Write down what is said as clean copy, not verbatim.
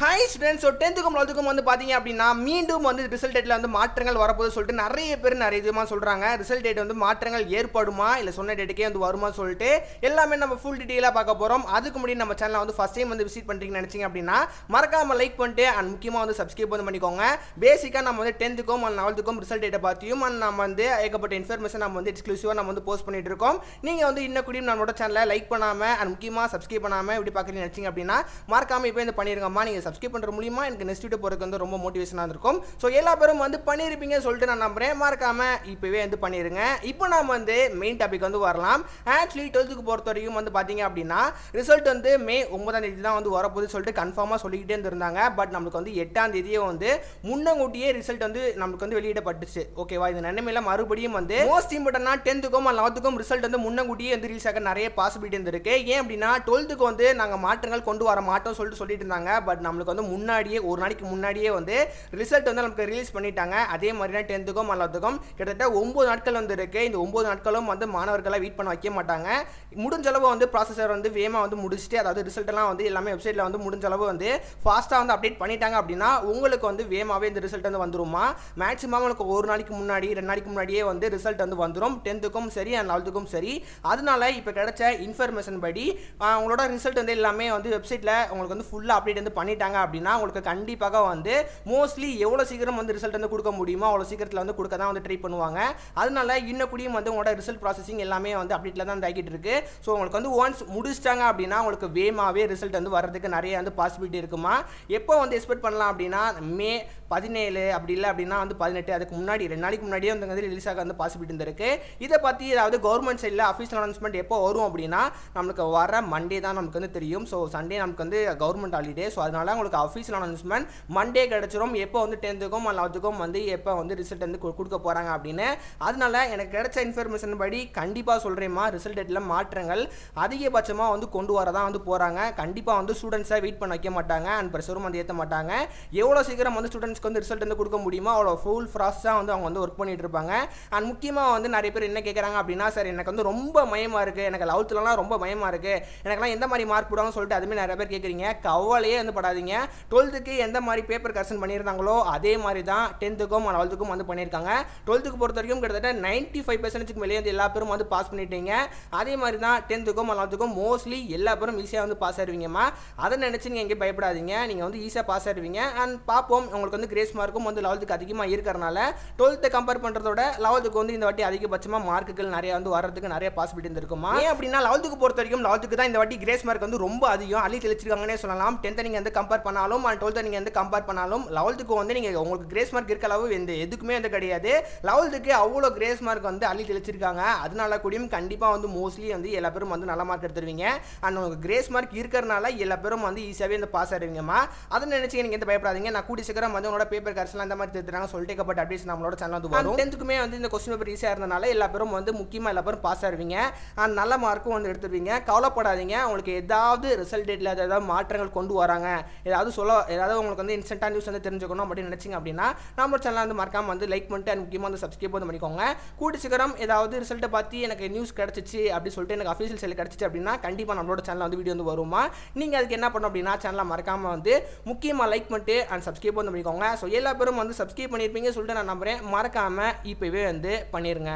Hi students. So 10th-க்கும் 12th-க்கும் வந்து பார்த்தீங்க அப்படின்னா மீண்டும் வந்து ரிசல்ட் டேட்டில் வந்து மாற்றங்கள் வரப்போகுது சொல்லிட்டு நிறைய பேர் நிறைய விதமாக சொல்கிறாங்க. ரிசல்ட் டேட் வந்து மாற்றங்கள் ஏற்படுமா இல்லை சொன்ன டேட்டுக்கே வந்து வருமா சொல்லிட்டு எல்லாமே நம்ம ஃபுல் டீட்டெயிலாக பார்க்க போகிறோம். அதுக்கு முன்னாடி நம்ம சேனலை வந்து ஃபஸ்ட் டைம் வந்து விசிட் பண்ணுறீங்கன்னு நினச்சிங்க அப்படின்னா மறக்காமல் லைக் பண்ணிட்டு அண்ட் முக்கியமாக வந்து சப்ஸ்கிரைப் வந்து பண்ணிக்கோங்க. பேசிக்காக நம்ம வந்து 10th-க்கும் அண்ட் 12th-க்கும் ரிசல்ட் டேட்டை பார்த்தியும் அண்ட் நம்ம வந்து ஏகப்பட்ட இன்ஃபர்மேஷன் நம்ம வந்து எக்ஸ்க்ளூசிவாக நம்ம வந்து போஸ்ட் பண்ணிட்டு இருக்கோம். நீங்கள் வந்து இன்னும் கூடியும் நம்மளோட சேனலை லைக் பண்ணாமல் அண்ட் முக்கியமாக சப்ஸ்கிரைப் பண்ணாமல் இப்படி பார்க்குறீங்கன்னு நினச்சிங்க அப்படின்னா மறக்காமல் இப்போ இந்த பண்ணிருங்கம்மா. நீங்கள் சப்ஸ்கிரைப் பண்ணுற மூலியமாக எனக்கு நெக்ஸ்ட் வீடியோ போறதுக்கு வந்து ரொம்ப மோட்டிவேஷனாக இருக்கும். ஸோ எல்லா பேரும் வந்து பண்ணியிருப்பீங்கன்னு சொல்லிட்டு நான் நம்புறேன். மறக்காம இப்போவே வந்து பண்ணிருங்க. இப்போ நாம வந்து மெயின் டாபிக் வந்து வரலாம். ஆக்சுவலி 12th-க்கு பொறுத்த வரைக்கும் வந்து பார்த்தீங்க அப்படின்னா ரிசல்ட் வந்து மே 9ஆம் தேதி தான் வந்து வரப்போகுது சொல்லிட்டு கன்ஃபார்மாக சொல்லிக்கிட்டே இருந்திருந்தாங்க. பட் நம்மளுக்கு வந்து 8ஆம் தேதியே வந்து முன்னங்கூட்டியே ரிசல்ட் வந்து நம்மளுக்கு வந்து வெளியிடப்பட்டுச்சு. ஓகேவா? இந்த நிலைமையில மறுபடியும் வந்து மோஸ்ட் இம்பார்ட்டன்ட்னா 10th-க்கும் 11th-க்கும் ரிசல்ட் வந்து முன்னங்கூட்டியே வந்து ரிலீஸ் ஆக நிறைய பாசிபிலிட்டி இருந்திருக்கு. ஏன் அப்படின்னா 12th-க்கு வந்து நாங்கள் மாற்றங்கள் கொண்டு வர மாட்டோம் சொல்லிட்டு இருந்தாங்க. பட் நம்மளுக்கு வந்து முன்னாடியே ஒரு நாளைக்கு முன்னாடியே வந்து ரிசல்ட் வந்து நமக்கு ரிலீஸ் பண்ணிட்டாங்க. அதே மாதிரி தான் 10th-க்கும் 11th-க்கும் கிட்டத்தட்ட 9 நாட்கள் வந்து இருக்கு. இந்த 9 நாட்களும் வந்து மாணவர்களை வெயிட் பண்ண வைக்க மாட்டாங்க. முடிஞ்ச அளவு வந்து ப்ராசஸர் வந்து வேகமாக வந்து முடிச்சுட்டு, அதாவது ரிசல்ட் எல்லாம் வந்து எல்லாமே வெப்சைட்ல வந்து முடிஞ்ச அளவு வந்து ஃபாஸ்ட்டாக வந்து அப்டேட் பண்ணிட்டாங்க அப்படின்னா உங்களுக்கு வந்து வேகமாகவே இந்த ரிசல்ட் வந்து வந்துருமா. மேக்ஸிமம் உங்களுக்கு ஒரு நாளைக்கு முன்னாடி 2 நாளைக்கு முன்னாடியே வந்து ரிசல்ட் வந்து வந்துடும். 10th-க்கும் சரி அண்ட் 12th-க்கும் சரி. அதனால இப்போ கிடைச்ச இன்ஃபர்மேஷன் படி உங்களோட ரிசல்ட் வந்து எல்லாமே வந்து வெப்சைட்ல உங்களுக்கு வந்து ஃபுல்லாக அப்டேட் வந்து பண்ணிட்டாங்க அப்படின்னா உங்களுக்கு கண்டிப்பாக வந்து மோஸ்ட்லி எவ்வளோ சீக்கிரம் வந்து ரிசல்ட் வந்து கொடுக்க முடியுமோ அவ்வளோ சீக்கிரத்தில் வந்து கொடுக்க தான் வந்து ட்ரை பண்ணுவாங்க. அதனால இன்னும் கூடியும் வந்து உங்களோட ரிசல்ட் ப்ராசஸிங் எல்லாமே வந்து அப்டேட்டில் தான் ஆகிட்டு இருக்கு. ஸோ உங்களுக்கு வந்து ஒன்ஸ் முடிச்சிட்டாங்க அப்படின்னா உங்களுக்கு வேகமாகவே ரிசல்ட் வந்து வர்றதுக்கு நிறைய வந்து பாசிபிலிட்டி இருக்குமா. எப்போ வந்து எக்ஸ்பெக்ட் பண்ணலாம் அப்படின்னா மே 17 அப்படி இல்லை அப்படின்னா வந்து 18 அதுக்கு முன்னாடி 2 நாளைக்கு முன்னாடியே வந்து ரிலீஸ் ஆக வந்து பாசிபிலிட்டி இருக்கு. இதை பற்றி ஏதாவது கவர்மெண்ட் சைடில் அஃபீஷியல் அனௌன்ஸ்மெண்ட் எப்போ வரும் அப்படின்னா நம்மளுக்கு வர மண்டே தான் நமக்கு வந்து தெரியும். ஸோ சண்டே நமக்கு வந்து கவர்மெண்ட் ஹாலிடே. ஸோ அதனால உங்களுக்கு அஃபீஷியல் அனௌன்ஸ்மெண்ட் மண்டே கிடைச்சிரும். எப்போ வந்து 10th-க்கும் 11th-க்கும் வந்து எப்போ வந்து ரிசல்ட் வந்து கொடுக்க போகிறாங்க அப்படின்னு. அதனால எனக்கு கிடைச்ச இன்ஃபர்மேஷன் படி கண்டிப்பாக சொல்கிறேம்மா ரிசல்ட் டேட்டில் மாற்றங்கள் அதிகபட்சமாக வந்து கொண்டு வர தான் வந்து போகிறாங்க. கண்டிப்பாக வந்து ஸ்டூடெண்ட்ஸை வெயிட் பண்ண வைக்க மாட்டாங்க அண்ட் ப்ரெஷரும் வந்து ஏற்ற மாட்டாங்க. எவ்வளோ சீக்கிரம் வந்து ஸ்டூடெண்ட்ஸ்க்கு வந்து ரிசல்ட் வந்து கொடுக்க முடியுமோ அவ்வளோ ஃபுல் ப்ராசஸாக வந்து அவங்க வந்து ஒர்க் பண்ணிட்டு இருப்பாங்க. அண்ட் முக்கியமாக வந்து நிறைய பேர் என்ன கேட்குறாங்க அப்படின்னா, சார் எனக்கு வந்து ரொம்ப பயமாக இருக்குது, எனக்கு 11th-லலாம் ரொம்ப பயமாக இருக்குது, எனக்குலாம் எந்த மாதிரி மார்க் போடுவாங்கன்னு சொல்லிட்டு அதுமாதிரி நிறைய பேர் கேட்குறீங்க. கவலையே வந்து படாதீங்க. 12th-க்கு எந்த மாதிரி பேப்பர் கரெக்ஷன் பண்ணியிருந்தாங்களோ அதே மாதிரி தான் 10th-க்கும் 12th-க்கும் வந்து பண்ணியிருக்காங்க. 12th-க்கு பொறுத்த வரைக்கும் கிட்டத்தட்ட 95% மேலே வந்து எல்லா பேரும் வந்து பாஸ் பண்ணிட்டீங்க. அதே மாதிரி தான் 10th-க்கும் 11th-க்கும் மோஸ்ட்லி எல்லா பேரும் ஈஸியாக வந்து பாஸ் ஆகிடுவீங்கம்மா. அதை நினச்சி நீங்கள் எங்கேயும் பயப்படாதீங்க. நீங்கள் வந்து ஈஸியாக பாஸ் ஆகிடுவீங்க. அண்ட் பார்ப்போம் உங்களுக்கு வந்து கிரேஸ் மார்க்கும் வந்து 11th-க்கு அதிகமாக இருக்கிறனால 12th கம்பேர் பண்ணுறதோட 11th-க்கு வந்து இந்த வாட்டி அதிகபட்சமாக மார்க்குகள் நிறைய வந்து வரதுக்கு நிறைய பாசிபிலிட்டி இருக்குமா. ஏன் அப்படின்னா 11th-க்கு பொறுத்த வரைக்கும் 11th-க்கு தான் இந்த வாட்டி கிரேஸ் மார்க் வந்து ரொம்ப அதிகம் அள்ளி தெளிச்சிருக்காங்கன்னே சொல்லலாம். 10th நீங்கள் வந்து கம்பேர் பண்ணாலும் அண்ட் 12th நீங்கள் வந்து கம்பேர் பண்ணாலும் 11th-க்கு வந்து நீங்கள் உங்களுக்கு கிரேஸ் மார்க் இருக்க அளவு எந்த எதுக்குமே வந்து கிடையாது. 11th-க்கு அவ்வளோ கிரேஸ் மார்க் வந்து அள்ளி தெளிச்சிருக்காங்க. அதனால கூடயும் கண்டிப்பாக வந்து மோஸ்ட்லி வந்து எல்லா பேரும் வந்து நல்ல மார்க் எடுத்துருவீங்க. அண்ட் உங்களுக்கு கிரேஸ் மார்க் இருக்கிறனால எல்லா பேரும் வந்து ஈஸியாகவே வந்து பாஸ் ஆகிடுவீங்கம்மா. அதை நினைச்சு நீங்கள் எந்த பயப்படாதீங்க. நான் கூடி சீக்கிரம் வந்து உங்களோட பேப்பர் கரெக்ஷன்லாம் இந்த மாதிரி தெரிஞ்சுறாங்க சொல்லிட்டு ஏகப்பட்ட அப்டேட்ஸ் நம்மளோட சேனல் வந்து வரும். 10th-க்குமே வந்து இந்த கொஸ்டின் பேப்பர் ஈஸியாக இருந்தனால எல்லா பேரும் வந்து முக்கியமாக எல்லா பேரும் பாஸ் ஆகிடுவீங்க. அண்ட் நல்ல மார்க்கும் வந்து எடுத்துருவீங்க. கவலைப்படாதீங்க. உங்களுக்கு ஏதாவது ரிசல்ட் டேட்டில் ஏதாவது மாற்றங்கள் கொண்டு வராங்க, ஏதாவது உங்களுக்கு வந்து இன்ஸ்டன்ட்டாக நியூஸ் வந்து தெரிஞ்சுக்கணும் அப்படின்னு நினச்சிங்க அப்படின்னா நம்ம சேனல் வந்து மறக்காம வந்து லைக் பண்ணிட்டு அண்ட் முக்கியமாக வந்து சப்ஸ்கிரைப் வந்து பண்ணிக்கோங்க. கூடி சீக்கிரம் ஏதாவது ரிசல்ட்டை பார்த்து எனக்கு நியூஸ் கிடச்சிச்சு அப்படி சொல்லிட்டு எனக்கு அஃபீஷியல் சைடில் கிடச்சிச்சு அப்படின்னா கண்டிப்பாக நம்மளோட சேனல் வந்து வீடியோ வந்து வருமா. நீங்கள் அதுக்கு என்ன பண்ணணும் அப்படின்னா சேனலை மறக்காமல் வந்து முக்கியமாக லைக் பண்ணிட்டு அண்ட் சப்ஸ்கிரைப் வந்து பண்ணிக்கோங்க. ஸோ எல்லா பேரும் வந்து சப்ஸ்கிரைப் பண்ணியிருப்பீங்கன்னு சொல்லிட்டு நான் நம்புறேன். மறக்காமல் இப்போவே வந்து பண்ணிடுங்க.